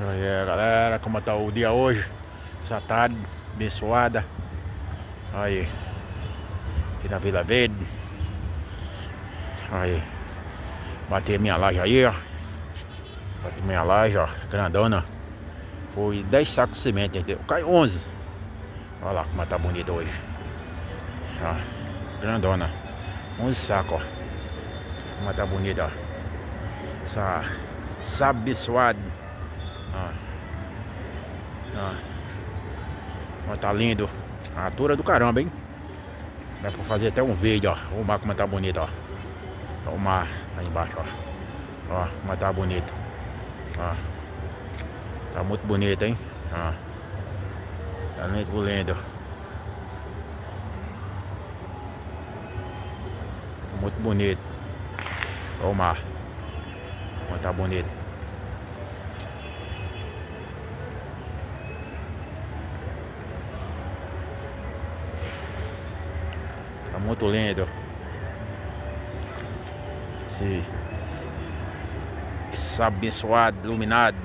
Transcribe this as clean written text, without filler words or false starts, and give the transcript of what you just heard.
Aí, galera, como tá o dia hoje? Essa tarde abençoada. Aí, aqui na Vila Verde. Aí, bati minha laje aí, ó. Bati minha laje, ó, grandona. Foi 10 sacos de cimento, entendeu? Caiu 11. Olha lá como tá bonito hoje. Ó, grandona. 11 sacos, ó. Como tá bonita, ó. Essa abençoada. Ó. Ó. Ó, tá lindo. A altura do caramba, hein? Dá pra fazer até um vídeo, ó. O mar como tá bonito, ó. Ó o mar lá embaixo, ó. Ó, como tá bonito. Ó. Tá muito bonito, hein? Ó. Tá muito lindo. Muito bonito. Ó o mar. Como tá bonito. Tá muito lindo. Esse abençoado, iluminado.